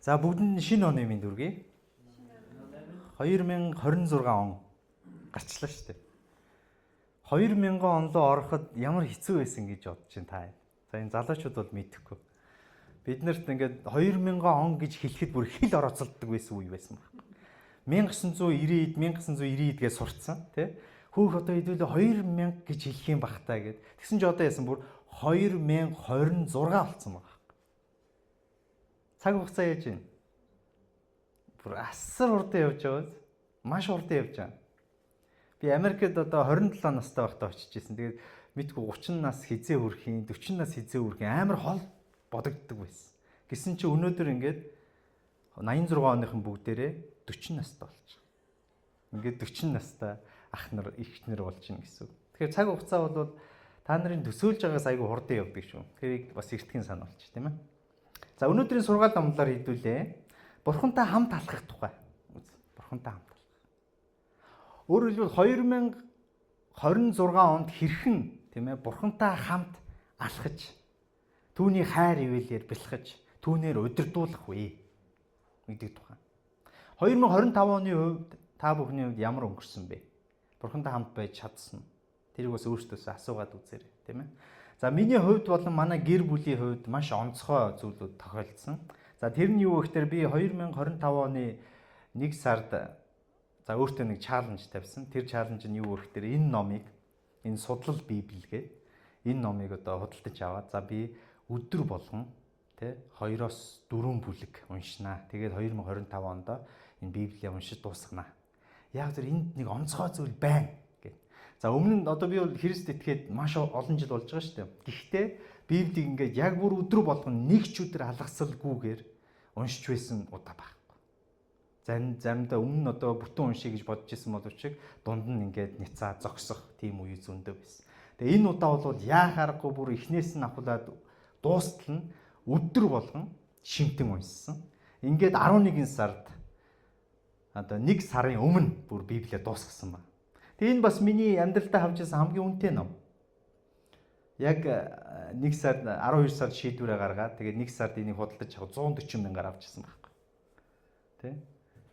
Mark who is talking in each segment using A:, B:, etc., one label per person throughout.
A: За бүгдэнд шинэ оны минь дүргий. 2026 он гарчлаа шүү дээ. 2000 он руу ороход ямар хэцүү байсан гэж бодож байна та. За энэ залуучууд бол мэдэхгүй. Бид нарт ингээд 2000 он гэж хэлэхэд бүр хэл орооцолдог байсан үе байсан байна. 1990-д 1990-д гэж сурцсан тий. Хүүх одоо хэдүүлээ 2000 гэж хэлэх юм бах таа гэд. Тэгсэн чи одоо яасан бүр 2026 болсон байна. Цаг хугацаа яаж байна? Бүр асар урдан явж байгаа. Маш урдан явж байгаа. Би Америкт одоо 27 настай байхдаа очиж исэн. Тэгээд мэдгүй 30 нас хизээ хүрэхийн, 40 нас хизээ хүрэхийн амар хол бодогддог байсан. Гэсэн чи өнөөдөр ингээд 86 оныхан бүгдээрээ 40 настай болж байгаа. Ингээд 40 настай ах нар, их нар болж байна гэсэн. Тэгэхээр цаг хугацаа бол та нарын төсөөлж байгаагаас айгүй хурдан явдаг шүү. Тэрийг бас эртхэн сануулж тийм ээ. За өнөөдрийн сургаал номлоор хэлүүлээ. Бурхантай хамт алхах тухай. Бурхантай хамт алхах. Өөрөөр хэлбэл 2026 онд хэрхэн тийм ээ Бурхантай хамт алхаж түүний хайр ивэлээр бэлхэж түүнээр удирдуулах вэ гэдэг тухай. 2025 оны хувьд та бүхний хувьд ямар өнгөрсөн бэ? Бурхантай хамт байж чадсан. Тэрийг бас өөртөөсөө асуугаад үзээрэй, тийм ээ. За миний хувьд болон манай гэр бүлийн хувьд маш онцгой зүйлүүд тохиолдсон. За тэр нь юу гэхээр би 2025 оны 1 сард за өөртөө нэг чаленж тавьсан. Тэр чаленж нь юу гэхээр энэ номыг энэ судлал Библи гэдэг энэ номыг одоо худалдаж аваад за би өдөр болгон тэ 2-4 бүлэг уншнаа. Тэгээд 2025 онд энэ Библийг уншиж дуусгана. Яг тэр энд нэг онцгой зүйл байна. За өмнө нь одоо би бол Христ итгээд маш олон жил болж байгаа шүү дээ. Гэхдээ Библийг ингээд яг бүр өдрө болгон нэг ч өдөр алгасалгүйгээр уншиж байсан удаа байхгүй. Заримдаа өмнө нь одоо бүтэн уншия гэж бодож исэн боловч дунд нь ингээд няцаа зогсох тийм үе зөндөө байсан. Тэгээ энэ удаа бол яахааргүй бүр эхнээс нь ахуулаад дуустал нь өдөр болгон шимтэн уншсан. Ингээд 11 сард одоо 1 сарын өмнө бүр Библийг дуусгасан байна. Тэгээ энэ бас миний амьдралдаа авч ирсэн хамгийн үнэтэй ном. Яг 1 сард 12 сард шийдвэрээ гаргаад тэгээд 1 сард энийг худалдаж авах 140 мянгаар авч ирсэн байхгүй. Тэ?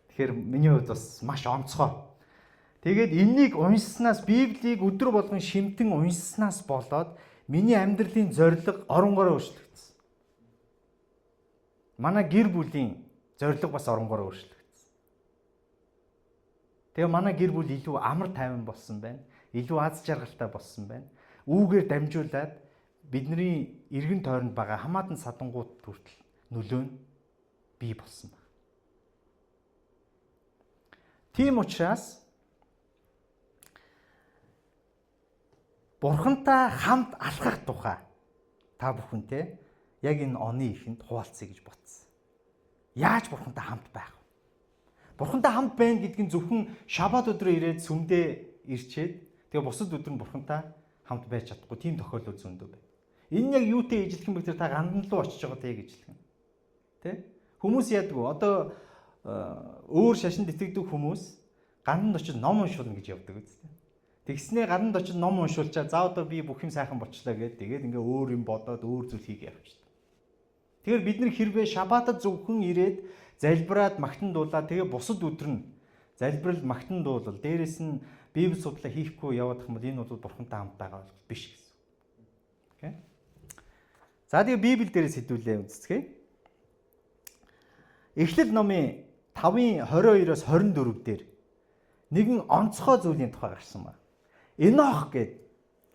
A: Тэгэхээр миний хувьд бас маш онцгой. Тэгээд энэнийг уншсанаас Библийг өдөр болгон шимтэн уншсанаас болоод миний амьдралын зорилго оронгороо өөрчлөгдсөн. Манай гэр бүлийн зорилго бас оронгороо өөрчлөгдсөн. Тэгээ манай гэр бүл илүү амар тайван болсон байна. Илүү аз жаргалтай болсон байна. Үүгээр дамжуулаад бидний эргэн тойронд байгаа хамаатан садангууд хүртэл нөлөө нь бий болсон байна. Тийм учраас Бурхантай хамт алхах тухай та бүхэнтэй яг энэ оны ихэнд хуваалцъя гэж бодсон. Яаж Бурхантай хамт байх вэ? Бурхантай хамт байна гэдг нь зөвхөн шабат өдрөө ирээд сүмдээ ирчээд тэгээ бусад өдөр нь Бурхантай хамт байж чадахгүй тийм тохиолдол зөндөө байна. Энэ яг юутэй ижилхэн бэ гэхээр та гандан руу очиж байгаа тэг ижилхэн. Тэ? Хүмүүс яадаг вэ? Одоо өөр шашинд итгэдэг хүмүүс ганданд очиж ном уншуулна гэж явдаг үстэй. Тэгснээ ганданд очиж ном уншуулчаа за одоо би бүх юм сайхан болчлаа гэдэг. Тэгээд ингээ өөр юм бодоод өөр зүйл хийгээ явчихдаг. Тэгэхээр бид нар хэрвээ шабатад зөвхөн ирээд залбираад магтандуулаад тэгээ бусад өдөр нь залбирал магтандуулал дээрэс нь Библи судлаа хийхгүй явах юм бол энэ бол Бурхантай хамт байгаа бол биш гэсэн. Окей. За тэгээ Библи дээрээс хэдүүлээ үзцгээе. Эхлэл номын 5-ын 22-оос 24 дээр нэгэн онцгой зүйлийн тухай гарсан байна. Энох гэд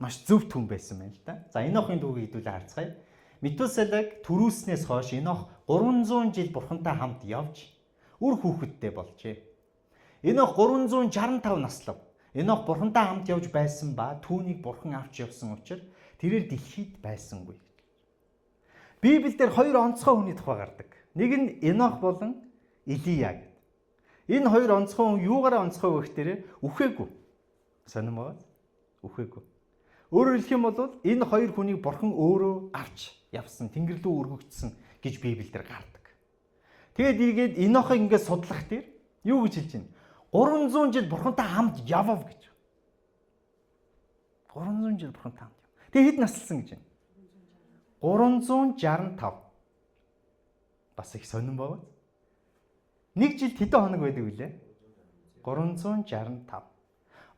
A: маш зөв түн байсан байна л да. За Энохын түүхийг хэдүүлээ харцгаая. Метусалаг төрүүлснээс хойш Энох 300 жил Бурхантай хамт явж үр хүүхэдтэй болжээ. Энох 365 наслав. Энох Бурхантай хамт явж байсан ба түүнийг Бурхан авч явсан учраас тэрээр дэлхийд байсангүй. Библиэлд хоёр онцгой хүний тухай гардаг. Нэг нь Энох болон Илия гэдэг. Энэ хоёр онцгой хүн юугаараа онцгой вэ гэхээр үхээгүй. Сонирм байгаа. Үхээгүй. Өөрөөр хэлэх юм бол энэ хоёр хүнийг Бурхан өөрөө авч явсан, тэнгэр рүү өргөгдсөн гэж Библиэлд гардаг. Тэгээд ийгээд Энохыг ингээд судлах дээр юу гэж хэлж байна? 300 жил Бурхантай хамт явав гэж. 300 жил Бурхантай хамт яв. Тэгээд хэд наслсан гэж байна? 365. Бас их сонирн байгаа. Нэг жилд хэдэн хоног байдаг вүлээ? 365.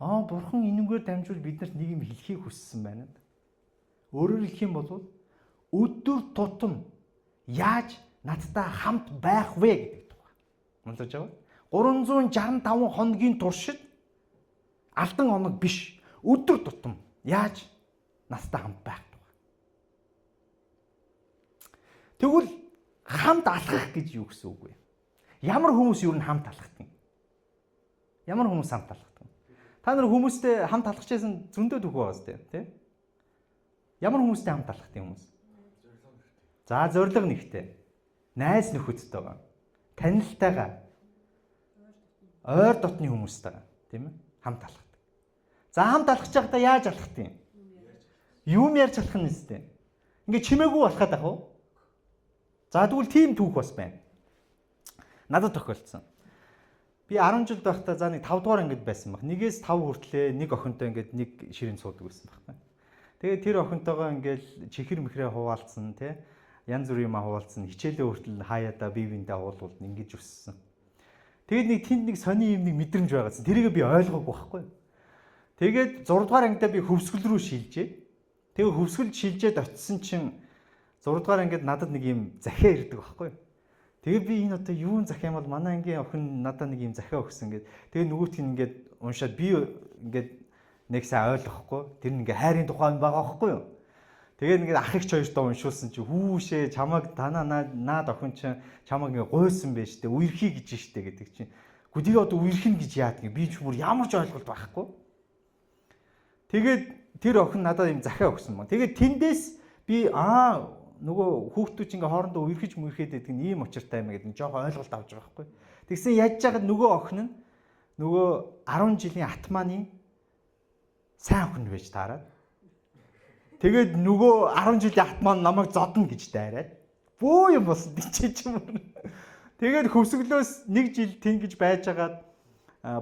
A: Бурхан энэгээр дамжуул биднэрт нэг юм хэлхийг хүссэн байна. Өөрөөр хэлэх юм бол өдөр тутам яаж надтай хамт байх вэ гэдэг тухай. Монлож байгаа. 365 хоногийн туршид алдан хоног биш. Өдөр тутам яаж надтай хамт байх тухай. Тэгвэл хамт алхах гэж юу гэсэн үг вэ? Ямар хүмүүс юу н хамт алхах юм? Ямар хүмүүс хамт алхах юм? Та нар хүмүүстэй хамт алхажсэн зөндөө төгөө байгаас тий? Ямар хүмүүстэй хамт алхах юм хүмүүс? За зориг нэгтэй. Найз нөхөдтэйгээ, танилтайгаа, ойр дотны хүмүүстэйгээ, тийм ээ? Хамт алхах. За хамт алхаж байхдаа яаж алхах юм? Юм ярьж алхах нь үстэй. Ингээ чимээгүй болоход ах уу? За тэгвэл тийм түүх бас байна. Надад тохиолдсон. Би 10 жил байхдаа за нэг 5 дугаар ангид байсан баг. 1-ээс 5 хүртлээ нэг охинтой ингээд нэг ширээн суудаг байсан баг. Тэгээд тэр охинтойгоо ингээд чихэр мэхрээ хуваалцсан тий. Янз бүрийн юм хуваалцсан. Хичээлээ хүртэл хаяада бие биендээ хуулуулна ингэж өссөн. Тэгээд нэг тэнд нэг сони юм нэг мэдрэмж байгаасан. Тэрийг би ойлгоогүй байхгүй. Тэгээд 6 дугаар ангидаа би хөвсгөл рүү шилжээ. Тэгээд хөвсгөлд шилжээд очисон чинь 6 дугаар ангид надад нэг юм захиа ирдэг байхгүй. Тэгээ би энэ одоо юун захиа юм бол манай ангийн охин надад нэг юм захиа өгсөн гэд. Тэгээ нөгөөтг нь ингээд уншаад би ингээд нэг сайн ойлгохгүй. Тэр нь ингээ хайрын тухай байгаа байхгүй юу? Тэгээд ингээд ах их ч хоёртоо уншуулсан чи хүүшээ чамаг танаа наад охин чи чамаг ингээ гуйсан байж тээ үерхий гэж штэ гэдэг чинь. Гүдийг одоо үерхэн гэж яадаг би ч бүр ямар ч ойлголт байхгүй. Тэгээд тэр охин надад юм захиа өгсөн мөн. Тэгээд тэндээс би нөгөө хүүхдүүд ингээ хоорондоо үерхэж мүрхэд байдаг нь ийм учиртай юм гэдэг нь жоохон ойлголт авч байгаа байхгүй. Тэгсэн яаж жагаад нөгөө охин нь нөгөө 10 жилийн атманы сайн охин байж таараад. Тэгээд нөгөө 10 жилийн атман намайг зодно гэж дайраад. Бөө юм болсон тийч юм. Тэгээд хөвсгөлөөс 1 жил тэнгиж байжгаад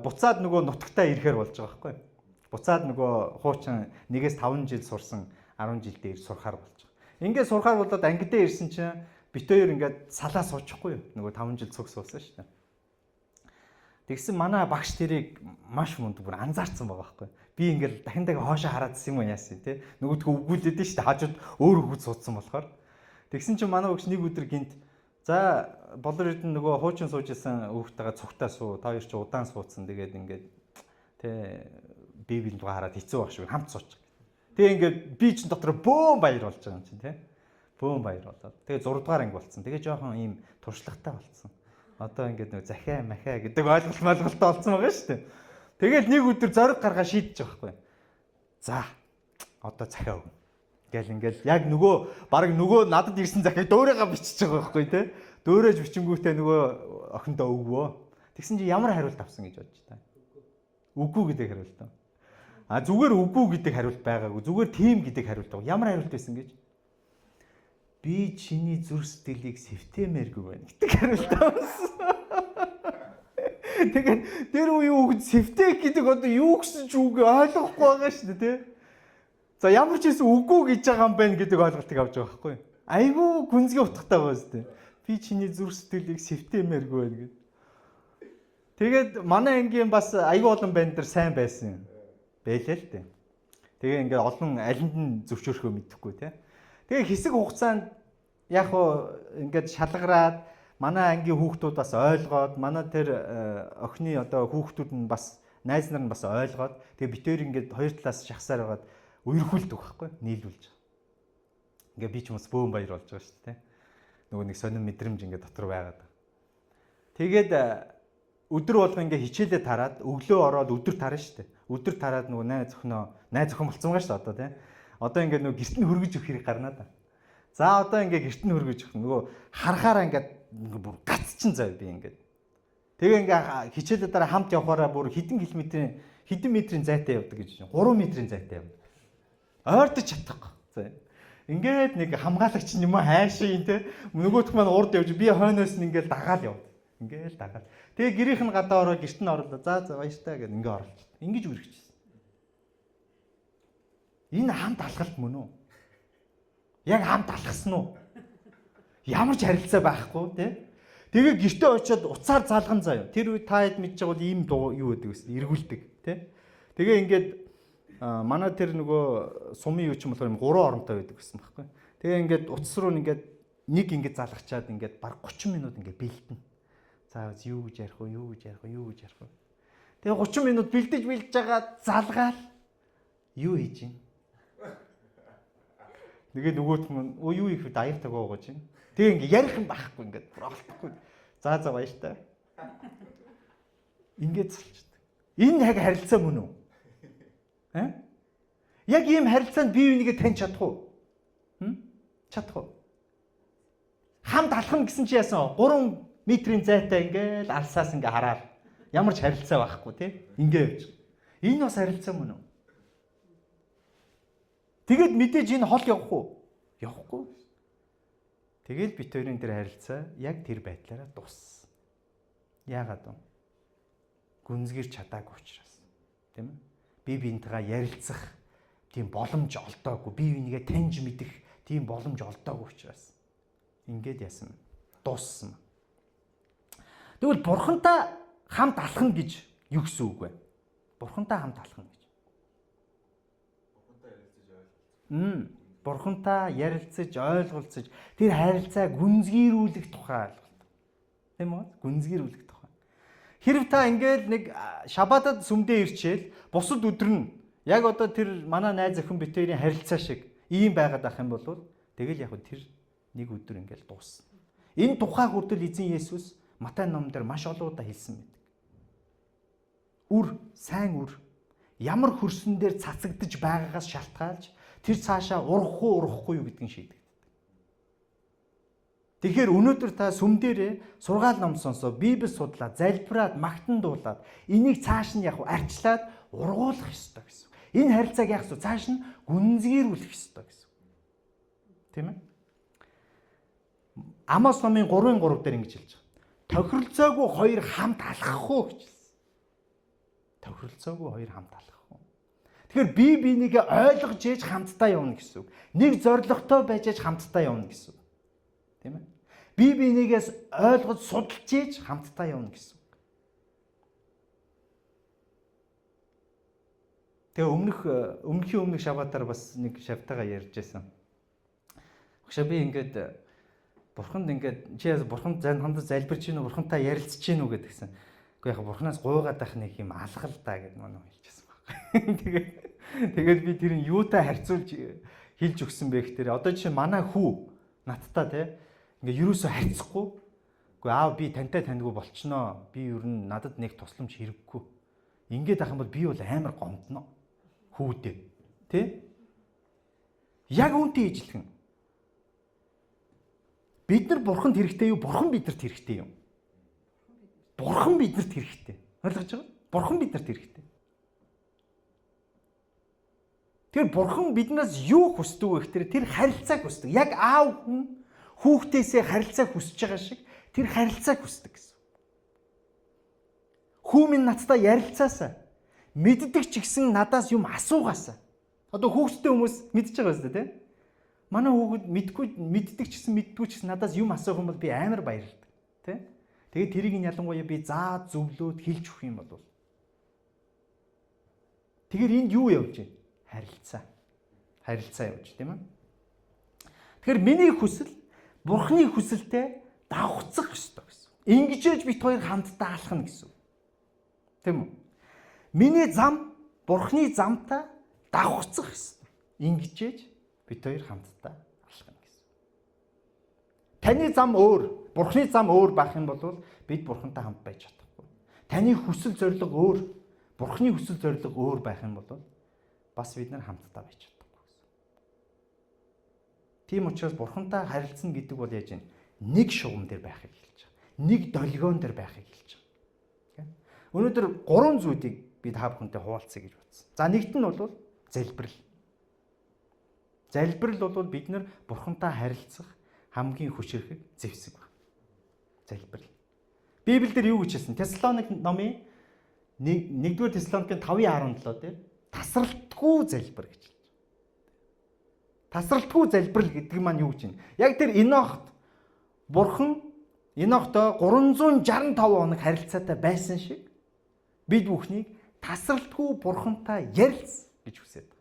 A: буцаад нөгөө нутагтаа ирэхээр болж байгаа байхгүй. Буцаад нөгөө хуучин 1-ээс 5 жил сурсан 10 жил дээр сурахаар болж байгаа. Ингээд сурахаар болоод ангидаа ирсэн чинь бит хоёр ингээд салаа суучихгүй юу? Нөгөө 5 жил цуг суусан шүү дээ. Тэгсэн манай багш тэрийг маш мундаг бүр анзаарсан байгаа байхгүй. Би ингээд дахин хоошоо хараадсан юм яасан тий. Нөгөөдгөө өгүүлээд шүү дээ. Хажууд өөр хөвгүүд суудсан болохоор. Тэгсэн чинь манай багш нэг өдөр гинт за болор эрдэн нөгөө хуучин сууж исэн хүүхдтэйгээ цугтаа суу. Та хоёр ч удаан суудсан. Тэгээд ингээд тий бибинд дугаа хараад хэцүү баг шүү. Хамт сууч. Тэгээ ингээд би ч дотор бөөн баяр болж байгаа юм чинь тий. Бөөн баяр болоод. Тэгээ 6 дугаар анги болцсон. Тэгээ жоохон ийм туршлагатай болцсон. Одоо ингээд нэг захиа махиа гэдэг ойлголттой болцсон байгаа шүү дээ. Тэгэл нэг өдөр зориг гаргаа шийдэж байгаа байхгүй. За одоо захиа өгнө. Гэл ингээд яг нөгөө баг нөгөө надад ирсэн захиа дөөрөөгөө бичиж байгаа байхгүй тий. Дөөрөөж бичингүүтээ нөгөө охиндоо өгвөө. Тэгсэн чи ямар хариулт авсан гэж бодож та. Үгүй гэдэг хариулт. Зүгээр үгүй гэдэг хариулт байгаагүй. Зүгээр тийм гэдэг хариулт байгаа. Ямар хариулт байсан гэж? Би чиний зүрх сэтгэлийг сэвтэмээргүй байна гэдэг хариулт авсан. Тэгээд тэр үе үг сэвтэх гэдэг одоо юу гэсэн ч үг ойлгохгүй байгаа шүү дээ тий. За ямар ч хэсэг үгүй гэж байгаа юм байна гэдэг ойлголтыг авч байгаа байхгүй. Айгүй гүнзгий утгатай байгаа шүү дээ. Би чиний зүрх сэтгэлийг сэвтэмээргүй байна гэдэг. Тэгээд манай ангийн бас айгүй олон банд дээр сайн байсан. Бэлээ л дээ. Тэгээ ингээд олон алинд нь зөвчөөрөхөө мэдэхгүй тий. Тэгээ хэсэг хугацаанд яг хуу ингээд шалгараад манай ангийн хүүхдүүд бас ойлгоод манай тэр охины одоо хүүхдүүд нь бас найз нар нь бас ойлгоод тэгээ битээр ингээд хоёр талаас шахсаар байгаад үерхүүлдэг байхгүй нийлүүлж. Ингээд би ч бас бөөн баяр болж байгаа шүү дээ. Нөгөө нэг сонир мэдрэмж ингээд дотор байгаад. Тэгээд өдөр болго ингээд хичээлээ тараад өглөө ороод өдөр тарна шүү дээ. Өдөр тараад нөгөө найз охин болцсон байгаа шүү дээ одоо тий. Одоо ингээд нөгөө гэрт нь хөргөж өгөх хэрэг гарнаа да. За одоо ингээд гэрт нь хөргөж өгөх нөгөө харахаараа ингээд бүр гацчин зав би ингээд. Тэгээ ингээд хичээлээ дараа хамт явхаараа бүр хэдэн метрийн зайтай явдаг гэж. 3 метрийн зайтай явдаг. Ойртож чадахгүй. За. Ингээд нэг хамгаалагч юм хайшийн тий. Нөгөөх маань урд явж би хойноос нь ингээд дагаал явд. Ингээд дагаал. Тэгээ гэрийнх нь гадаа ороо гэрт нь орлоо. За баяртай гэдэг ингээд орлоо. Ингэж үргэлжсэн. Энэ хамт алхалт мөн үү? Яг хамт алхсан уу? Ямар ч харилцаа байхгүй тий. Тэгээ гэртээ очиод уцаар залган заяа. Тэр үед та хэд мэдж байгаа бол ийм дуу юу гэдэг вэ? Эргүүлдэг, тий? Тэгээ ингээд манай тэр нөгөө сумын юу ч юм болохоор 3 оронтой байдаг гэсэн байхгүй. Тэгээ ингээд утас руу ингээд нэг ингээд залгачаад ингээд баг 30 минут ингээд бэлдэнэ. За юу гэж ярих вэ? Юу гэж ярих вэ? Юу гэж ярих вэ? Тэгээ 30 минут бэлдэж байгаа залгаал юу хийж юм? Тэгээ нөгөөх нь юу их даяр тагоо гоож байна. Тэгээ ингээ ярих юм байхгүй ингээд олдохгүй. За баяртай. Ингээд залчдаг. Энэ яг харилцаа мөн үү? Яг ийм харилцаанд бие бинийгээ таньж чадах уу? Чадах уу? Хамт алхам гэсэн чи яасан? 3 метрийн зайтай ингээл алсаас ингээ хараад ямар ч харилцаа байхгүй тий? Ингээ явж. Энэ бас харилцаа мөн үү? Тэгэд мэдээж энэ хол явах уу? Явахгүй. Тэгэл бит хоёрын тэр харилцаа яг тэр байдлаараа дууссан. Яагаад вэ? Гүнзгийр чадаагүй учраас. Тийм ээ? Бие биентэйгээ ярилцах тийм боломж олдоогүй, бие бинийгээ таньж мэдэх тийм боломж олдоогүй учраас ингээд яасан дууссан. Тэгвэл бурхантай хамт алхна гэж юу гэсэн үг вэ? Бурхантай хамт алхна гэж. Бурхантай ярилцаж, ойлголцож тэр харилцаа гүнзгийрүүлэх тухай ойлголт. Тийм үү? Гүнзгийрүүлэх тухай. Хэрв та ингээд нэг шабатад сүмдээ ирчээл бусад өдөр нь яг одоо тэр манай найз охин битэрийн харилцаа шиг ийм байгаад ах юм бол тэгэл яг тэр нэг өдөр ингээд дуусна. Энэ тухай хүртэл эзэн Есүс Матай номон дээр маш олон удаа хэлсэн байдаг. Үр, сайн үр ямар хөрсөн дээр цацагдж байгаагаас шалтгаалж тэр цаашаа урах уу урахгүй юу гэдгийг шийдэгддэг. Тэгэхээр өнөөдөр та сүм дээрээ сургаал ном сонсоо, Библи судлаад, залбираад, магтан дуулаад энийг цааш нь яг арчлаад ургуулах ёстой гэсэн. Энэ харилцааг яг цааш нь гүнзгийрүүлэх ёстой гэсэн. Тийм ээ? Амос номын 3:3 дээр ингэж хэлж байгаа. Тохиролцоогүй хоёр хамт алхах уу гэж хэлсэн. Тохиролцоогүй хоёр хамт алхах. Тэгэхээр бие бинийгээ ойлгож ээж хамтдаа явна гэсэн үг. Нэг зоригтой байж ээж хамтдаа явна гэсэн үг. Тийм ээ? Бие бинийгээс ойлгож судалж ээж хамтдаа явна гэсэн үг. Тэгээ өмнөх шабатаар бас нэг шавтайгаа ярьж байсан. Багшаа би ингээд бурханд ингээд чи яа бурханд хандаж залбирч гин үү, бурхантай ярилцж гин үү гэдгсэн. Гэхдээ яг бурханаас гуйгаад байх нэг юм алгал даа гэд манай хэлчихсэн байна. Тэгээд би тэрийг юутай харьцуулж хэлж өгсөн бэ гэхээр одоо жишээ манай хүү надтай те ингээ юусоо харьцахгүй. Үгүй аав би тантай таньдгүй болчихноо. Би ер нь надад нэг тусламж хэрэггүй. Ингээд ах юм бол би бол амар гомдно. Хүүдээ. Тэ? Яг үнтэй ижилхэн. Бид нар бурханд хэрэгтэй юу? Бурхан бидэнд хэрэгтэй юм. Бурхан бидэнд хэрэгтэй. Ойлгож байгаа? Бурхан бидэнд хэрэгтэй. Тэгэхээр бурхан биднээс юу хүсдэг вэ гэхээр тэр харилцааг хүсдэг. Яг аав хүн хүүхдээсээ харилцааг хүсэж байгаа шиг тэр харилцааг хүсдэг гэсэн. Хүү минь надтай ярилцаасаа мэддэг ч гэсэн надаас юм асуугаасаа. Одоо хүүхдтэй хүмүүс мэдж байгаа шүү дээ, тийм? Манай хүүхэд мэддэг ч гэсэн надаас юм асуух юм бол би амар баярлалдаг, тийм? Тэгээд тэрийг нь ялангуяа би заа зөвлөөд хэлж өгөх юм бол. Тэгэхээр энд юу явж байна? Харилцаа явж, тийм ээ? Тэгэхээр миний хүсэл бурхны хүсэлтэй давхцах ёстой гэсэн. Ингэж бит хоёр хамтдаа алхна гэсэн. Тийм үү? Миний зам бурхны замтай давхцах ёстой. Ингэж бит хоёр хамтдаа алхна гэсэн. Таны зам өөр, бурхны зам өөр байх юм бол бид бурхантай хамт байж чадахгүй. Таны хүсэл зорилго өөр, бурхны хүсэл зорилго өөр байх юм бол бас бид нар хамтдаа байж чадахгүй гэсэн. Тийм учраас бурхантай харилцана гэдэг бол яаж вэ? Нэг шугам дээр байхыг хэлж байгаа. Нэг долгион дээр байхыг хэлж байгаа. Өнөөдөр 3 зүйлийг бид та бүхэнтэй хуваалцъя гэж бодсон. За нэгт нь бол залбирал. Залбирал бол бид нар бурхантай харилцах хамгийн хүчрхэг зэвсэг байна. Залбирал. Библиэлд юу гэж хэлсэн? Тесалоник номын 1-р Тесалоникийн 5:17 дээр тасралтгүй залбир гэж хэлж байна. Тасралтгүй залбирал гэдэг маань юу гэж вэ? Яг тэр Энохт бурхан Енохтой 365 хоног харилцаатай байсан шиг бид бүхнийг тасралтгүй бурхантай ярилц гэж хүсэж байна.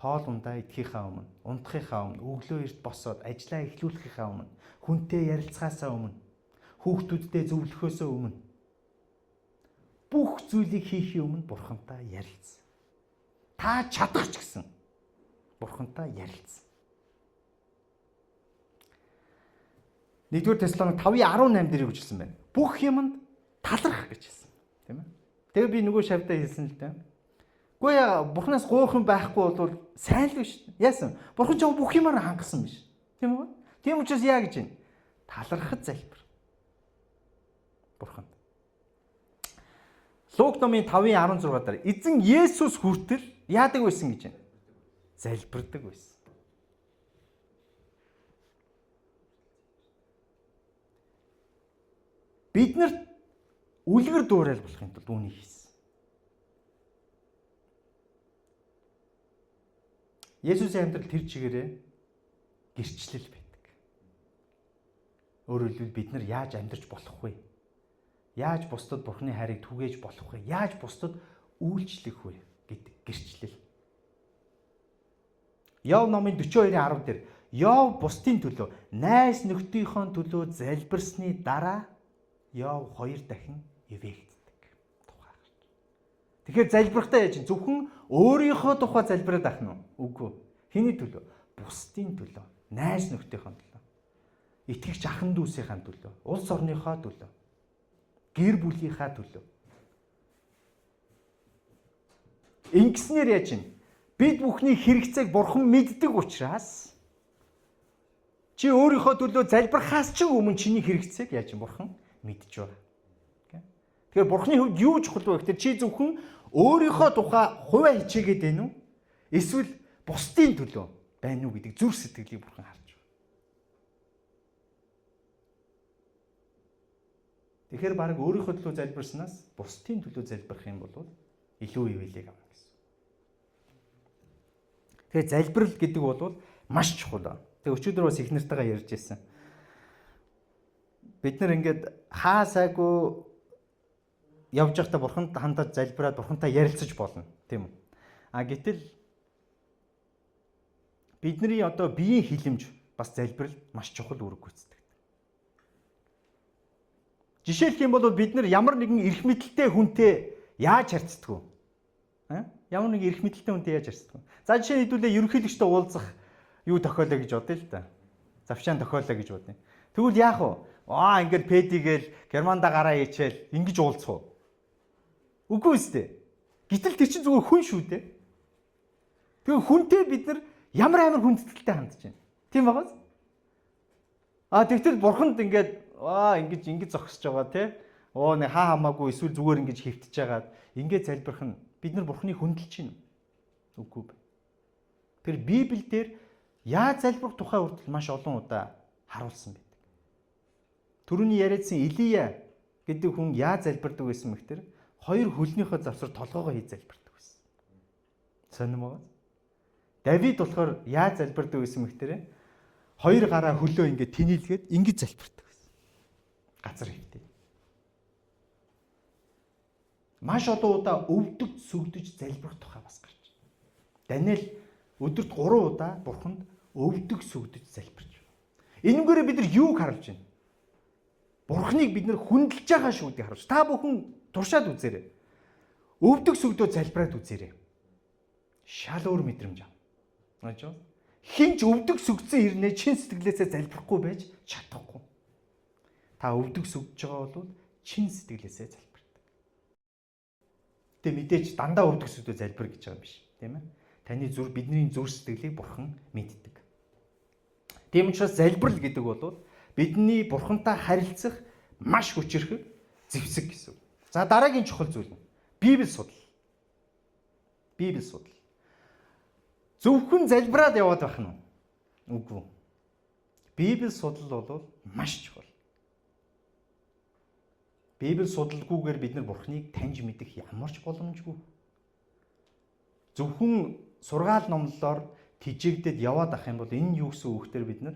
A: Хоол ундаа идэхийнхаа өмнө, унтахынхаа өмнө, өглөө эрт босоод ажлаа эхлүүлэхийнхаа өмнө, хүнтэй ярилцахаасаа өмнө, хүүхдүүдтэй зөвлөхөөсөө өмнө бүх зүйлийг хийхийн өмнө бурхантай ярилц. Та чадах ч гэсэн бурхантай ярилц. 1-р Тесалоник 5:18 дээр үгжилсэн байна. Бүх юмд талархах гэж хэлсэн, тийм ээ. Тэгээ би нөгөө шавьдаа хэлсэн л дээ. Үгүй яа, бурхнаас гоох юм байхгүй бол сайн л биш. Яасан? Бурхан ч бүх юмар хангасан биш. Тийм үү? Тийм учраас яа гэж байна? Талархах залбир. Бурханд. Лук номын 5:16 дээр эзэн Есүс хүртэл яадаг байсан гэж байна? Залбирдаг байсан. Бид нарт үлгэр дуурайл болохын тулд үүнийг хийсэн. Есүсийн амьдрал тэр чигээрээ гэрчлэл байдаг. Өөрөөр хэлбэл бид нар яаж амьдарч болох вэ? Яаж бусдад Бурхны хайрыг түгээж болох вэ? Яаж бусдад үйлчлэх вэ гэдэг гэрчлэл. Йов номын 42:10 дээр Йов бусдын төлөө, найз нөхдийнхөө төлөө залбирсны дараа Йов 2 дахин эвээгддэг тухай гарч. Тэгэхээр залбирхтаа яаж зөвхөн өөрийнхөө тухай залбираад ах нь үгүй. Хэний төлөө? Бусдын төлөө, найз нөхдийнхөө төлөө, итгэгч ахын дүүсийнхээ төлөө, улс орныхоо төлөө, гэр бүлийнхаа төлөө. Ингэснээр яаж юм? Бид бүхний хэрэгцээг Бурхан мэддэг учраас чи өөрийнхөө төлөө залбирхаас ч өмнө чиний хэрэгцээг яаж юм Бурхан мэдж байгаа. Тэгэхээр Бурханы хувьд юу чухал вэ гэхээр чи зөвхөн өөрийнхөө тухай хувиа хичээгээд байна уу? Эсвэл бусдын төлөө байна уу гэдэг зүрх сэтгэлийг Бурхан харж байна. Тэгэхээр баг өөрийнхөө төлөө залбирснаас бусдын төлөө залбирх юм бол илүү ивэлийг авна гэсэн. Тэгэхээр залбирал гэдэг бол маш чухал. Тэгээ өчигдөр бас их нартайгаа ярьж байсан. Бид нар ингээд хаа сайгүй явж байхдаа Бурханд хандаж залбираад Бурхантай ярилцаж болно, тийм үү? Гэтэл бидний одоо биеийн хилэмж бас залбирал маш чухал үүрэг гүйцэтгэдэг. Жишээлх юм бол бид нар ямар нэгэн эрх мэдэлтэй хүнтэй яаж харьцдаг вэ? Ямар нэгэн эрх мэдэлтэй хүнтэй яаж харьцдаг вэ? За жишээ нь хэдүүлээ ерөнхийлөгчтэй уулзах юу тохиолоо гэж бодъё л да. Завшаан тохиолоо гэж бодъё. Тэгвэл яах вэ? Ингээд пэдигээл Германда гараа хийчихэл ингэж уулзах уу? Үгүй ээ. Гэтэл тэр чинь зүгээр хүн шүү дээ. Тэгээ хүнтэй бид нар ямар амар хүндэтгэлтэй хандж байна. Тийм байгаас? Тэгтэл Бурханд ингэж зогсож байгаа тий. Нэг хаа хамаагүй эсвэл зүгээр ингэж хөвтөж байгаад ингэж залбирх нь бид нар Бурханыг хүндэлж байна. Үгүй бай. Тэр Библиэлд яаж залбирх тухай хүртэл маш олон удаа харуулсан байдаг. Түрүүний яриадсан Илия гэдэг хүн яаж залбирдаг байсан бэ гэхээр хоёр хөлнийхөө завсар толгоогоо хийж залбирдаг байсан. Сонирмоо. Давид болохоор яаж залбирдаг байсан бэ гэхээр хоёр гараа хөлөө ингээд тэнэлгээд ингэж залбирдаг байсан. Газар хөвтөө. Маш олон удаа өвдөж сүгдэж залбирх тухай бас гарч. Даниэл өдөрт 3 удаа Бурханд өвдөг сүгдэж залбирч байна. Энэгээр бид нар юуг харуулж байна? Бурхныг бид нар хүндэлж байгаа шүү гэдгийг харуулж. Та бүхэн туршаад үзээрэй. Өвдөг сүгдөө залбираад үзээрэй. Шал өөр мэдрэмж авна. Хинч өвдөг сүгдсэн хэрнээ чин сэтгэлээсээ залбирахгүй байж чадахгүй. Та өвдөг сүгдэж байгаа бол чин сэтгэлээсээ залбирдаг. Тэ мэдээж дандаа өвдөг сүгдөө залбир гэж байгаа юм биш, тийм ээ? Таны бидний зүрх сэтгэлийг Бурхан мэддэг. Тийм учраас залбирал гэдэг бол бидний Бурхантай харилцах маш хүчирхэг зэвсэг гэсэн. За дараагийн чухал зүйл нь Библи судал. Библи судал. Зөвхөн залбираад яваад байх нь үгүй. Библи судал бол маш чухал. Библи судалгүйгээр бид нар Бурханыг таньж мэдэх ямар ч боломжгүй. Зөвхөн сургаал номлолоор тижээгдэд яваад ах юм бол энэ юу гэсэн үгтэр бид нар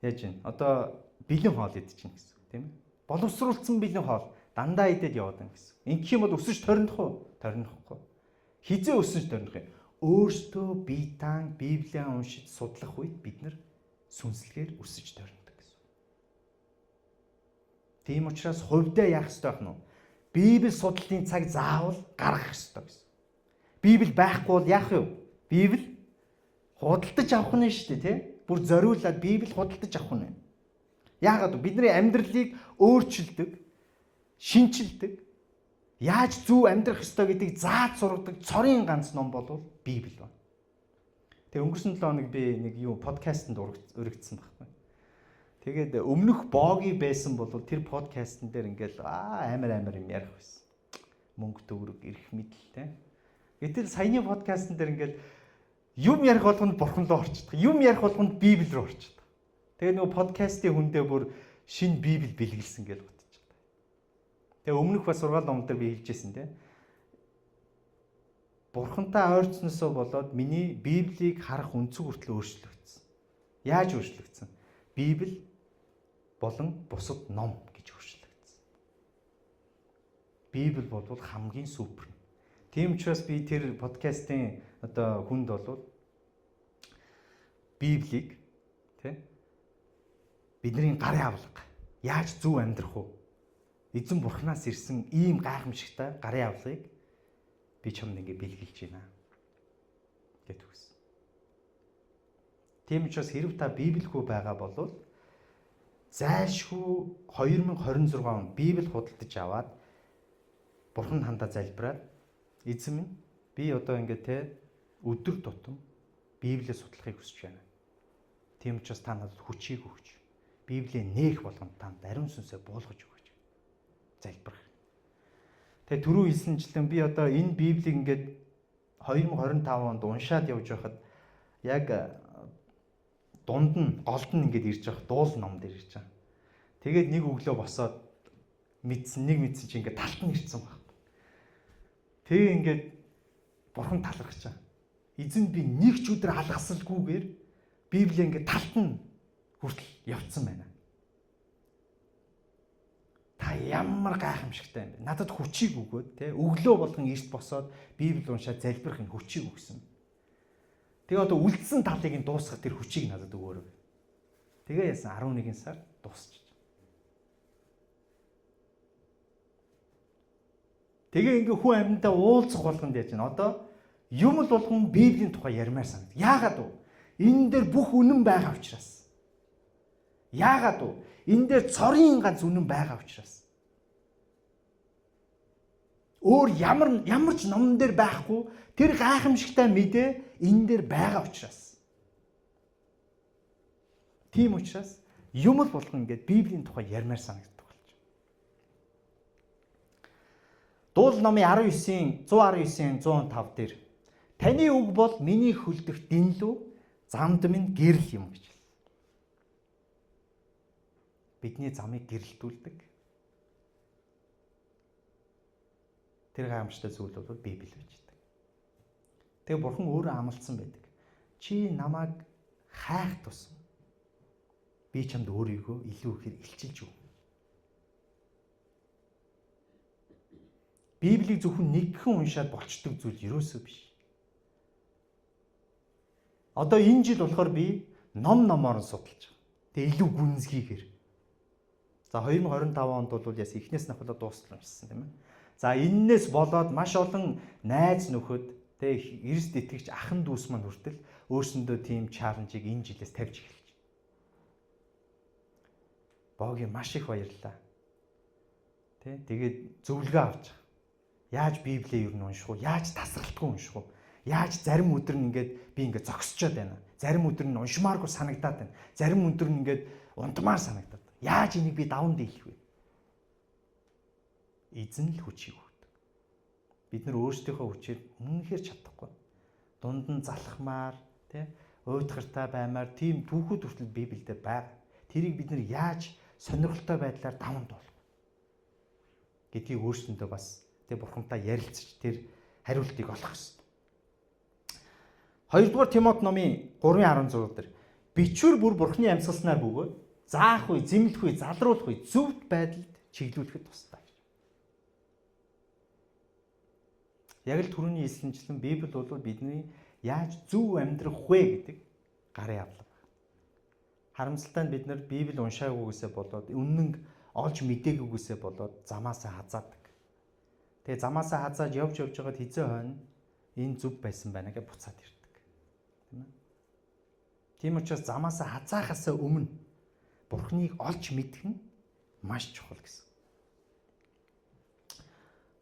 A: Яаж вэ? Одоо бэлэн хоол идэж чинь гэсэн үг тийм ээ. Боловсруулсан бэлэн хоол дандаа идээд яваад байна гэсэн. Ингэх юм бол өсөж торних уу? Торнихгүй. Хизээ өсөж торних юм. Өөртөө биетан Библийг уншиж судлах үед бид нар сүнслэгээр өсөж торндог гэсэн. Тийм учраас хувьдаа яах ёстой вэ? Библи судлалын цаг заавал гаргах ёстой гэсэн. Библи байхгүй бол яах вэ? Библи худалдаж авах нь шүү дээ, тийм? Бүр зориулаад Библи худалдаж авах нь. Яагаад вэ? Бидний амьдралыг өөрчилдөг, шинчилдэг, яаж зөв амьдрах ёстой гэдгийг зааж сургадаг цорын ганц ном бол Библи байна. Тэгээ өнгөрсөн 7 хоног би нэг подкастэнд өргөцсөн байхгүй. Тэгээд өмнөх боги байсан бол тэр подкастн дээр ингээл амар юм ярих байсан. Мөнгө төгрөг, эрх мэдэлтэй. Гэтэл саяны подкастн дээр ингээл юм ярих болгонд бурхан руу орчдөг. Юм ярих болгонд Библи рүү орчдөг. Тэгээ нөгөө подкастын хүндээ бүр шинэ Библи бэлгэлсэн гэж бодож байна. Тэгээ өмнөх бас сургаал номд дээр би хэлжсэн тийм. Бурхантай ойрцсноосоо болоод миний Библийг харах өнцөг хүртэл өөрчлөгдсөн. Яаж өөрчлөгдсөн? Библи болон бусад ном гэж өөрчлөгдсөн. Библи бол хамгийн супер. Тийм учраас би тэр подкастын одоо хүнд бол Библийг тийм бидний гарын авлага яаж зөв амьдрах вэ? Эзэн бурхнаас ирсэн ийм гайхамшигтай гарын авлагыг би чамд ингэ бэлгэлж байна гэт үгс. Тийм учраас хэрв та Библигүй байгаа бол зайлшгүй 2026 он Библи худалдаж аваад бурхан хандаа залбираад эзэн минь би одоо ингэ те өдөр тутам Библийг судлахыг хүсэж байна. Тийм учраас та надад хүчийг өгч Библийг нээх болгонд та ариун сүнсээ буулгаж өгөөч. Залбирах. Тэгээ түрүү хэлсэнчлэн би одоо энэ Библийг ингээд 2025 онд уншаад явж байхад яг дунд нь голд нь ингээд ирж байгаа дуул ном дээр ирж байгаа. Тэгээд нэг өглөө босоод мэдсэн чи ингээд талт нь ирсэн баг. Тэгээ ингээд бурхан талархаж байгаа. Эзэн би нэг ч өдөр алгасалгүйгээр Библийг ингээд талт нь хүртэл явцсан байна. Та ямар гайхамшигтай юм бэ? Надад хүчийг өгөөд те өглөө болгон эрт босоод Библи уншаад залбирахын хүчийг өгсөн. Тэгээ одоо үлдсэн талыг нь дуусгах тэр хүчийг надад өгөөрэй. Тэгээ яасан 11 сар дуусчих. Тэгээ ингээ хүн амьдаа уулзах болгонд яаж байна? Одоо юм л болгон Библийн тухай ярмаар санагд. Яагаад вэ? Энэ дээр бүх үнэн байгаа учраас. Яагаад вэ? Энэ дээр цорын ганц үнэн байгаа учраас. Өөр ямар ч номн дээр байхгүй тэр гайхамшигтай мэдээ энэ дээр байгаа учраас. Тийм учраас юм л болгон ингээд Библийн тухай ярмаар санагддаг болж. Дуул номын 119-ийн 105 дээр таны үг бол миний хөлдөх дэнлүү замд минь гэрэл юм гэж. Бидний замыг гэрэлтүүлдэг. Тэр гайхамшигтай зүйл бол Библи байж байгаа. Тэгээ бурхан өөрөө амласан байдаг. Чи намайг хайх тусам би чамд өөрийгөө илүү ихээр илчилж өг. Библийг зөвхөн нэгхэн уншаад болчдөг зүйл ерөөсөө биш. Одоо энэ жил болохоор би номоор нь судалж байгаа. Тэгээ илүү гүнзгийгээр. За 2025 онд бол яс эхнээс нь ахвала дуустал уншсан тийм ээ. За эннээс болоод маш олон найз нөхөд тэг Христ итгэгч ахын дүүс маань хүртэл өөрсөндөө тийм чаленжийг энэ жилээс тавьж эхэлж байна. Боги маш их баярлалаа. Тэ тэгээд зөвлөгөө авч байгаа. Яаж Библийг юу нь унших уу? Яаж тасралтгүй унших уу? Яаж зарим өдөр нь ингээд би ингээд зогсчод байна. Зарим өдөр нь уншмааргүй санагдаад байна. Зарим өдөр нь ингээд унтмаар санагдаад. Яаж энийг би даван дийлэх вэ? Эзэн л хүчийг өгдөг. Бид нар өөрсдийнхөө хүчээр үнэхээр чадахгүй. Дунд нь залхмаар, тий, уйтгартай баймаар тийм түүхүүд хүртэл Библиэд байгаа. Тэрийг бид нар яаж сонирхолтой байдлаар даван болох гэдгийг өөрсөндөө бас тий бурхантай ярилцж тэр хариултыг олох ёстой. 2 дугаар Тимот номын 3:16 дээр бичвэр бүр Бурхны амьсгалснаар бөгөөд заах үе, зэмлэх үе, залруулах үе зөвхт байдалд чиглүүлэхэд тустай. Яг л түрүүний хэлсэнчлэн Библи бол бидний яаж зөв амьдрах вэ гэдэг гарын авлага. Харамсалтай нь бид нар Библи уншаагүйгээсээ болоод үнэн олж мдэггүйгээсээ болоод замаасаа хазаадаг. Тэгээ замаасаа хазааж явж байгаад хизээ хойно энэ зөв байсан байна гэж буцаад ирдэг. Тийм ээ. Тийм учраас замаасаа хазаахаас өмнө Бурхныг олж мэдэх нь маш чухал гэсэн.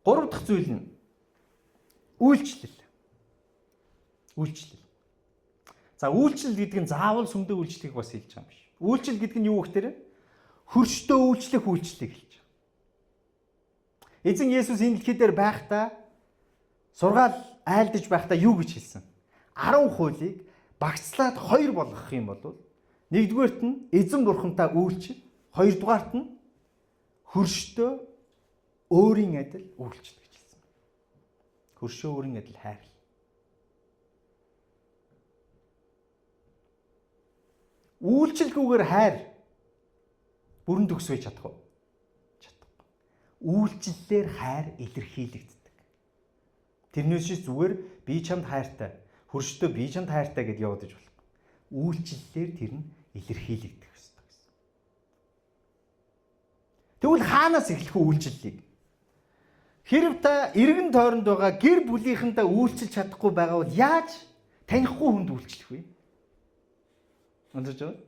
A: Гурав дахь зүйл нь үйлчлэл. Үйлчлэл. За үйлчлэл гэдэг нь заавал сүмдээ үйлчлэхийг бас хэлж байгаа юм биш. Үйлчлэл гэдэг нь юу гэхээр хөрштөө үйлчлэх үйлчлэлийг хэлж байгаа. Эзэн Есүс энэ дэлхий дээр байхдаа сургаал айлдаж байхдаа юу гэж хэлсэн? 10 хуулийг багцлаад 2 болгох юм бол нэгдүгээрт нь эзэн бурхантай үйлчил, хоёрдугаарт нь хөрштөө өөрийн адил үйлчил гэж хэлсэн. Хөршөө өөрийн адил хайрл. Үйлчлгүйгээр хайр бүрэн төгсвэж чадах уу? Чадахгүй. Үйлчлэлээр хайр илэрхийлэгддэг. Тэрнээс чи зүгээр би чамд хайртай, хөрштөө би чамд хайртай гэдээ явуулж болох. Үйлчлэлээр тэр нь илэрхийлэгдэх ёстой гэсэн. Тэгвэл хаанаас эхлэх үү үйлчлэлийг? Хэрв та эргэн тойронд байгаа гэр бүлийнхэнтэй үйлчлж чадахгүй байгаа бол яаж танихгүй хүнд үйлчлэх вэ? Онцож байна.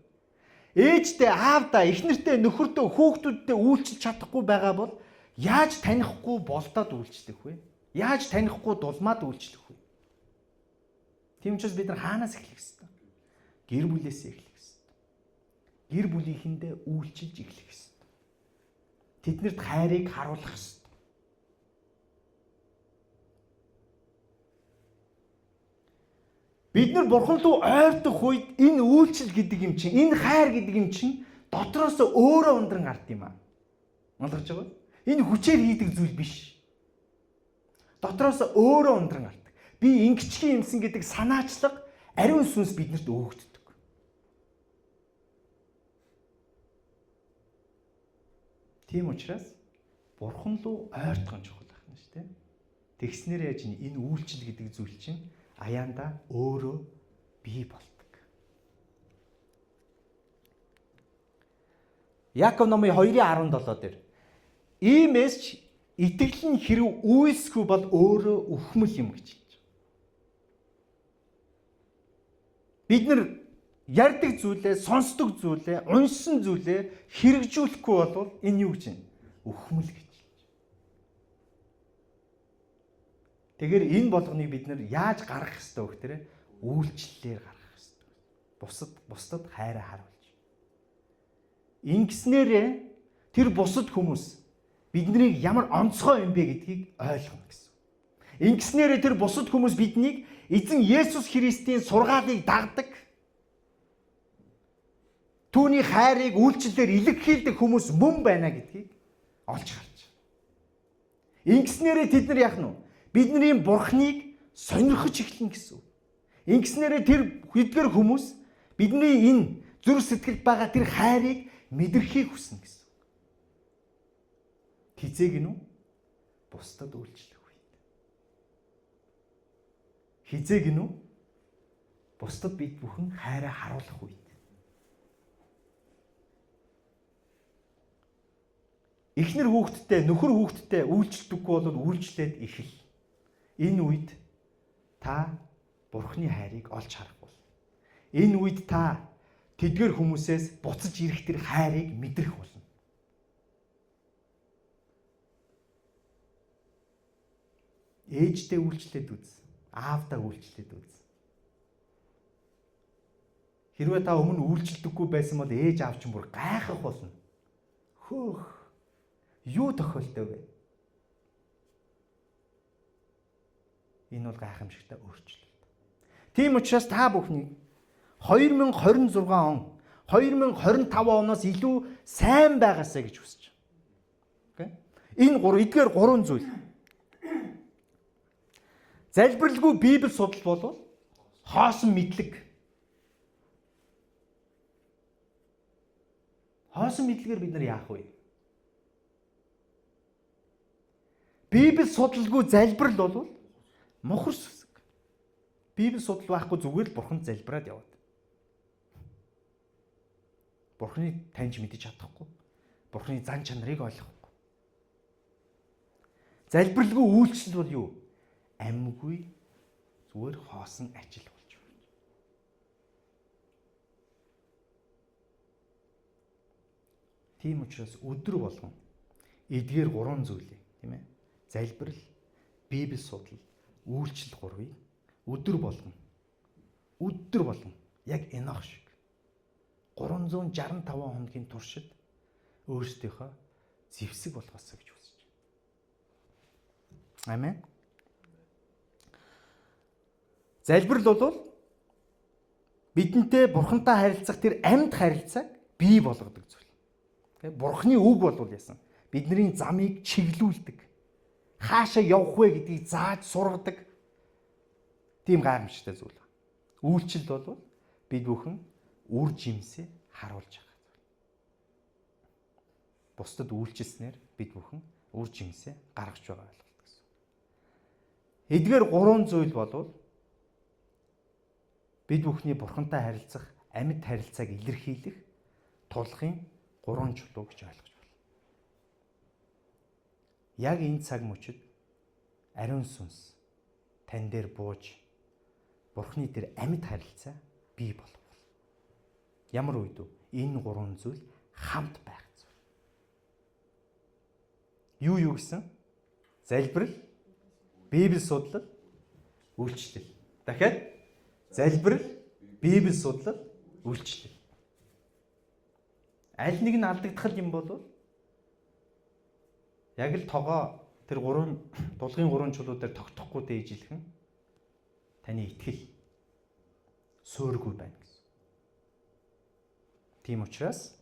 A: Ээжтэй, аавдаа, эхнэртэй, нөхөртөө, хүүхдүүдтэй үйлчлж чадахгүй байгаа бол яаж танихгүй болдоод үйлчлэх вэ? Яаж танихгүй дулмаад үйлчлэх вэ? Тийм учраас бид нар хаанаас эхлэх ёстой? Гэр бүлээс эхлэх ёстой. Гэр бүлийнхэндээ үйлчилж эхлэх ёстой. Тэднэрт хайрыг харуулах ёстой. Бид нар Бурхан руу ойртох үед энэ үйлчлэл гэдэг юм чинь, энэ хайр гэдэг юм чинь дотроос өөрөө ундран гард юм аа. Ойлгож байгаа? Энэ хүчээр хийдэг зүйл биш. Дотроос өөрөө ундран гардаг. Би ингэчгийн юмсан гэдэг санаачлага ариун сүнс биднэрт өгөгддөг. Тийм учраас Бурхан руу ойртох нь чухал байна шүү дээ. Тэгснээр яаж энэ үйлчлэл гэдэг зүйл чинь аяанда өөрөө бий болдог. Яаков номын 2:17 дээр иймээс ч итгэл нь хэрв үйлсгүй бол өөрөө өхмөл юм гэж хэлж байна. Бид нар ярьдаг зүйлээ, сонсдог зүйлээ, уншсан зүйлээ хэрэгжүүлэхгүй бол энэ юу гэж байна? Өхмөл гэж. Тэгэхээр энэ болгоныг бид нар яаж гаргах ёстой вэ гэхээр үйлчлэлээр гаргах ёстой. Бусдад хайраа харуулж. Ингэснээрээ тэр бусад хүмүүс биднийг ямар онцгой юм бэ гэдгийг ойлгоно гэсэн. Ингэснээрээ тэр бусад хүмүүс биднийг эзэн Есүс Христийн сургаалыг дагдаг. Түүний хайрыг үйлчлэлээр илэрхийлдэг хүмүүс мөн байна гэдгийг олж харж. Ингэснээрээ тэд нар яах нь вэ? Бидний Бурхныг сонирхож эхлэн гэсэн. Ингэснээрээ тэр эдгээр хүмүүс бидний энэ зүрх сэтгэлд байгаа тэр хайрыг мэдрэхийг хүснэ гэсэн. Хизээг нь бусдад үйлчлэх үед. Хизээг нь бусдад бид бүхэн хайраа харуулах үед. Эхнэр хүүхэдтэй, нөхөр хүүхэдтэй үйлчлдэггүй бол үйлчлээд эхэл. Энэ үед та Бурхны хайрыг олж харах бол. Энэ үед та тэдгээр хүмүүсээс буцаж ирэх тэр хайрыг мэдрэх болно. Ээжтэй үйлчлээд үз. Аавдаа үйлчлээд үз. Хэрвээ та өмнө үйлчлдэггүй байсан бол ээж аав чинь бүр гайхах болно. Хөөх. Юу тохиолдов вэ? Энэ бол гайхамшигтай өөрчлөлт. Тийм учраас та бүхнийг 2026 он 2025 оноос илүү сайн байгаасаа гэж хүсэж байна. Энэ эдгээр гурван зүйл. Залбиралгүй Библи судал бол хоосон мэдлэг. Хоосон мэдлэгээр бид нар яах вэ? Библи судалгүй залбирал бол мухар сүсэг. Библи судал байхгүй зүгээр л бурханд залбираад яваад. Бурханы таньж мэдэж чадахгүй. Бурханы зан чанарыг ойлгохгүй. Залбиралгүй үйлчлэл бол юу? Амьгүй зүгээр хоосон ажил болж байна. Тийм учраас өдөр болгон эдгээр 3 зүйлийг, тийм ээ? Залбирал, Библи судал, үйлчлэл 3-ыг өдөр болгон яг Энох шиг 365 хоногийн туршид өөрсдийнхөө зэвсэг болгоосоо гэж хүсэж байна. Амен. Залбирал бол бидэнтэй бурхантай харилцах тэр амьд харилцааг бий болгодог зүйл. Тэгээ бурхны үг бол яасан? Бидний замыг чиглүүлдэг. Хаашаа явах вэ гэдгийг зааж сургадаг. Тийм гайхамшигтай зүйл. Үйлчлэл бол бид бүхэн үр жимсээ харуулж байгаа. Бусдад үйлчлснээр бид бүхэн үр жимсээ гаргаж байгаа ойлголт гэсэн. Эдгээр 3 зүйл бол бид бүхний бурхантай харилцах амьд харилцааг илэрхийлэх тулахын 3 чулуу гэж ойлгож байна. Яг энэ цаг мөчид ариун сүнс тань дээр бууж бурхны тэр амьд харилцаа бий болгов. Ямар үед вэ? Энэ 3 зүйл хамт байх зүйл. Юу гэсэн? Залбирал, Библи судлал, үйлчлэл. Дахиад залбирал, Библи судлал, үйлчлэл. Аль нэг нь алдагдах юм бол яг л тогоо тэр дулгын 3 чулуу дээр тогтохгүй дээжилхэн таны итгэл суургүй байна гэсэн. Тийм учраас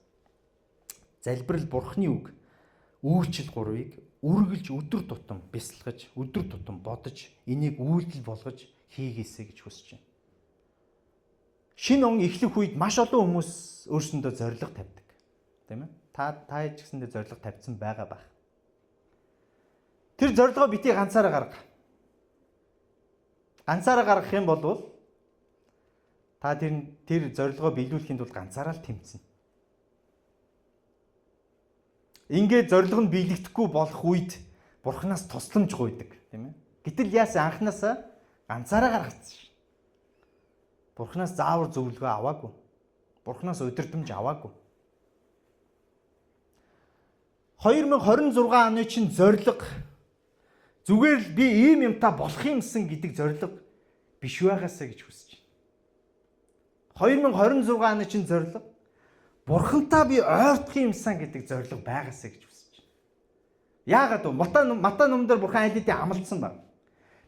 A: залбирал бурхны үг, үйлчлэл 3-ыг үргэлж өдөр тутам бясалгаж, өдөр тутам бодож, энийг үйлдэл болгож хийгээсэй гэж хүсэж байна. Шинэ он эхлэх үед маш олон хүмүүс өөрсөндөө зориг тавьдаг. Тийм ээ? Та ч гэсэндээ зориг тавьсан байгаа байх. Тэр зорилгоо бити ганцаараа гарга. Ганцаараа гаргах юм бол та тэр зорилгоо биелүүлэхийн тулд ганцаараа л тэмцэнэ. Ингээд зорилго нь биелэгдэхгүй болох үед бурхнаас тусламж гуйдаг, тийм ээ. Гэтэл яасан анханасаа ганцаараа гаргацсан шин. Бурхнаас заавар зөвлөгөө аваагүй. Бурхнаас удирдамж аваагүй. 2026 оны чинь зорилго зүгээр л би ийм юмтай болох юмсан гэдэг зорилго биш байгаасаа гэж хүсэж байна. 2026 оны чинь зорилго бурхантай би ойртох юмсан гэдэг зорилго байгаасаа гэж хүсэж байна. Яагаад вэ? Мата номдор бурхан аль хэдийн амласан байна.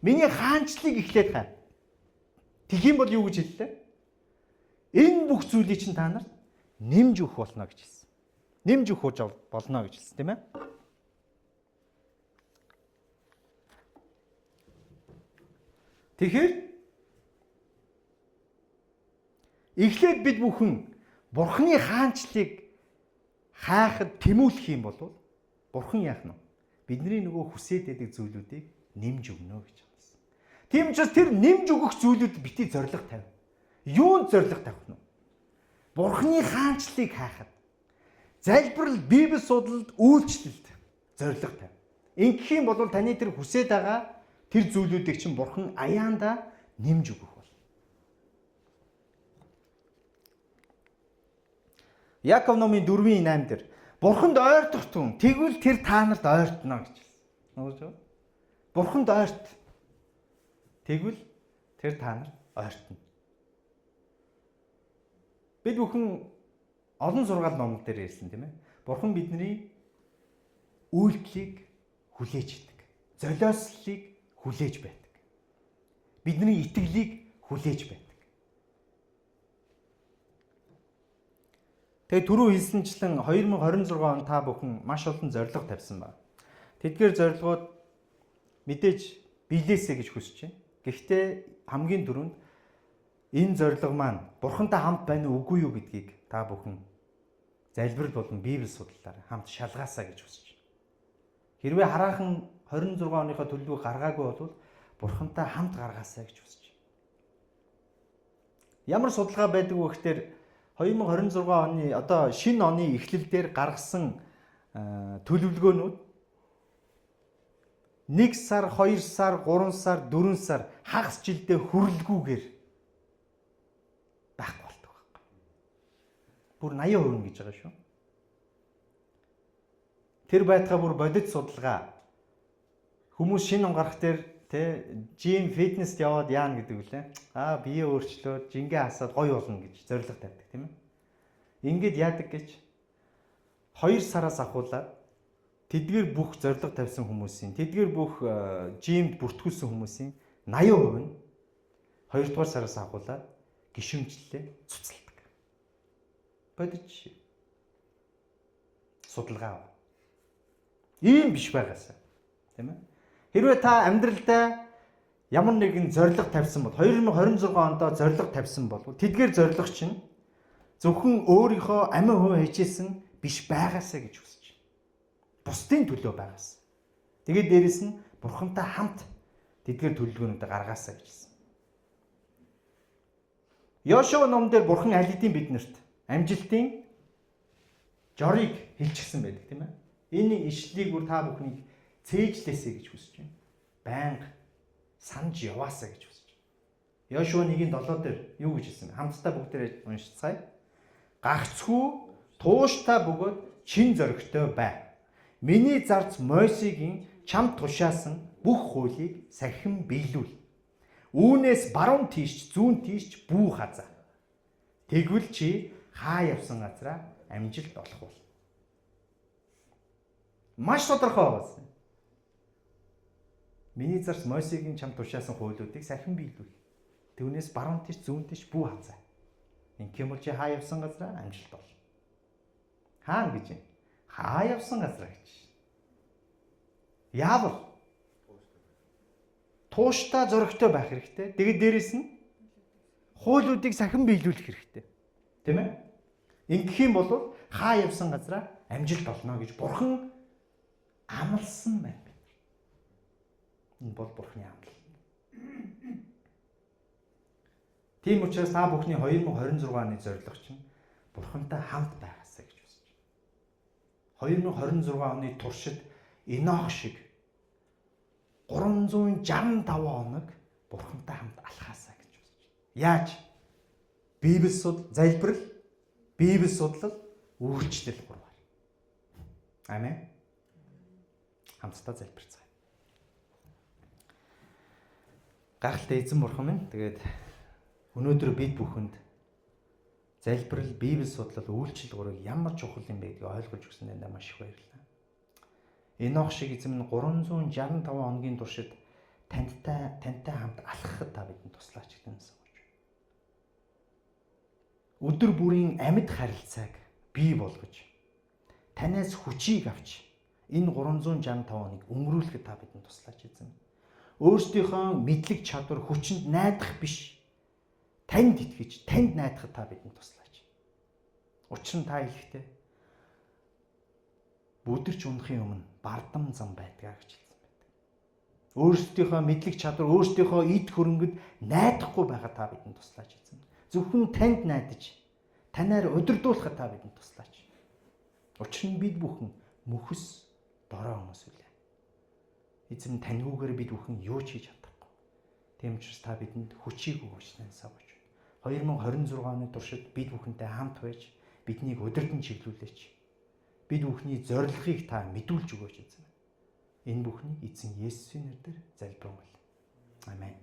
A: Миний хаанчлыг эхлээд хаа. Тэгэх юм бол юу гэж хэллээ? Энэ бүх зүйлийг чинь та нарт нэмж өгөх болно гэж хэлсэн. Нэмж өгөх болно гэж хэлсэн, тийм ээ? Тэгэхээр эхлээд бид бүхэн бурхны хаанчлыг хайхад тэмүүлэх юм бол бурхан яах нь? Бидний нөгөө хүсээд байдаг зүйлүүдийг нэмж өгнө гэж хэлсэн. Тийм учраас тэр нэмж өгөх зүйлүүд бити зориг тавь. Юунд зориг тавих нь? Бурхны хаанчлыг хайхад залбирал, Библи судлалд, үйлчлэлд зориг тавь. Ингэх юм бол таны тэр хүсээд байгаа тэр зүйлүүдийг чинь бурхан аяанда нэмж өгөх бол. Яков номын 4:8 дээр бурханд ойртох түн тэгвэл тэр та нарт ойртно гэж хэлсэн. Нуурж байна. Бурханд ойрт. Тэгвэл тэр та нарт ойртно. Бид бүхэн олон сургаал номнууд дээр ярьсан тийм ээ. Бурхан бидний үйлдэлийг хүлээж идэг. Золиослолыг хүлээж байдаг. Бидний итгэлийг хүлээж байдаг. Тэгээ түрүү хэлсэнчлэн 2026 он та бүхэн маш олон зориг тавьсан байна. Тэдгээр зорилгууд мэдээж биелээсэй гэж хүсэж байна. Гэхдээ хамгийн түрүүнд энэ зориг маань бурхантай хамт байна уу үгүй юу гэдгийг та бүхэн залбирал болон Библи судлалаар хамт шалгаасаа гэж хүсэж байна. Хэрвээ хараахан 26 оныхоо төлөвийг гаргаагүй бол Бурхантай хамт гаргаасаа гэж хүсэж байна. Ямар судалгаа байдаг вэ гэхээр 2026 оны одоо шинэ оны эхлэлдэр гаргасан төлөвлөгөөнүүд 1 сар, 2 сар, 3 сар, 4 сар хагас жилдээ хүрэлгүйгээр байхгүй болдог байна. Бүр 80% гэж байгаа шүү. Тэр байтугай бүр бодит судалгаа. Хүмүүс шинэ он гарах дээр жим фитнест яваад яана гэдэг үлээ. Бие өөрчлөөд жингээ хасаад гоё болно гэж зорилго тавьдаг тийм ээ. Ингээд яадаг гэж 2 сараас ахуулаад тэдгээр бүх зорилго тавьсан хүмүүсийн, тэдгээр бүх жимд бүртгүүлсэн хүмүүсийн 80% нь 2 дугаар сараас ахуулаад гишүүнчлэлээ цуцалдаг. Бодит жишээ. Судалгаа. Ийм биш байгаасаа. Тийм ээ. Хэрвээ та амьдралдаа ямар нэгэн зорилго тавьсан бол 2026 онд зорилго тавьсан бол тэдгээр зорилго чинь зөвхөн өөрийнхөө амин хувь хичээсэн биш байгаасаа гэж хүсэж байна. Бусдын төлөө байгаасаа. Тэгээд дээрэс нь Бурхантай хамт тэдгээр төлөвлөгөөнүүдийг гаргаасаа гэж хэлсэн. Йошуа номдэр Бурхан аль хэдийн биднэрт амжилтын жорыг хэлчихсэн байдаг тийм ээ. Энэ ишлэлийг бүр та бүхнийг цээжлээсэй гэж хүсэж байна. Байнга санаж яваасаа гэж хүсэж байна. Йошуа 1:7 дээр юу гэж хэлсэн бэ? Хамтдаа бүгдээрээ уншицгаая. Гагцхүү тууштай бөгөөд чин зөрөгтэй бай. Миний зарц Мойсегийн чамд тушаасан бүх хуулийг сахин биелүүл. Үүнээс баруун тийш зүүн тийш бүү хазаа. Тэгвэл чи хаа явсан газараа амжилт олох бол. Маш тодорхой байсан. Миний зарц Мойсегийн чамд тушаасан хуулиудыг сахин биелүүл. Түүнээс баруун тийш зүүн тийш бүү хазаа. Ингэм бол чи хаа явсан газараа амжилт бол. Хаана гэж юм? Хаа явсан газараа гэж. Яавал тууштай зөрөгтэй байх хэрэгтэй. Тэгээд дээрэс нь хуулиудыг сахин биелүүлэх хэрэгтэй. Тийм ээ? Ингэх юм бол хаа явсан газараа амжилт олно гэж Бурхан амласан байна. Энэ бол Бурханы амлал. Тийм учраас та бүхний 2026 оны зорилго чинь Бурхантай хамт байгаасаа гэж хүсэж байна. 2026 оны туршид Энох шиг 365 хоног Бурхантай хамт алхаасаа гэж хүсэж байна. Яаж? Библи залбирал, Библи судлал, үйлчлэл гурваар. Амен. Хамтдаа залбирцгаая. Гайхалтай эзэн Бурхан минь, тэгээд өнөөдөр бид бүхэнд залбирал, Библи судлал, үйлчлэл гурвыг ямар чухал юм бэ гэдгийг ойлгуулж өгсөндөө маш их баярлалаа. Энох шиг эзэн минь 365 хоногийн туршид тантай хамт алхахад та бидэнд туслаач гэдэг юмсан гэж. Өдөр бүрийн амьд харилцааг бий болгож танаас хүчийг авч энэ 365 хоног өнгөрүүлэхэд та бидэнд туслаач эзэн. Өөрсдийнхөө мэдлэг чадвар хүчинд найдах биш. Танд итгэж, танд найдахад та бидэнд туслаач. Учир нь та хэлэхдээ бүдэрч унахын өмнө бардам зам байдгаа гэж хэлсэн байдаг. Өөрсдийнхөө мэдлэг чадвар, өөрсдийнхөө эд хөрөнгөд найдахгүй байхад та бидэнд туслаач эзэн. Зөвхөн танд найдаж, танаар удирдуулахад та бидэнд туслаач. Учир нь бид бүхэн мөхөс дорой хүмүүс үлээ. Эзэн таньгүйгээр бид бүхэн юу ч хийж чадахгүй. Тийм учраас та бидэнд хүчийг өгөөч насаа гэж. 2026 оны туршид бид бүхэнтэй хамт байж биднийг удирдан чиглүүлээч. Бид бүхний зорилгыг та мэдүүлж өгөөч эзэн. Энэ бүхнийг эзэн Есүсийн нэрээр залбирanгуул. Амен.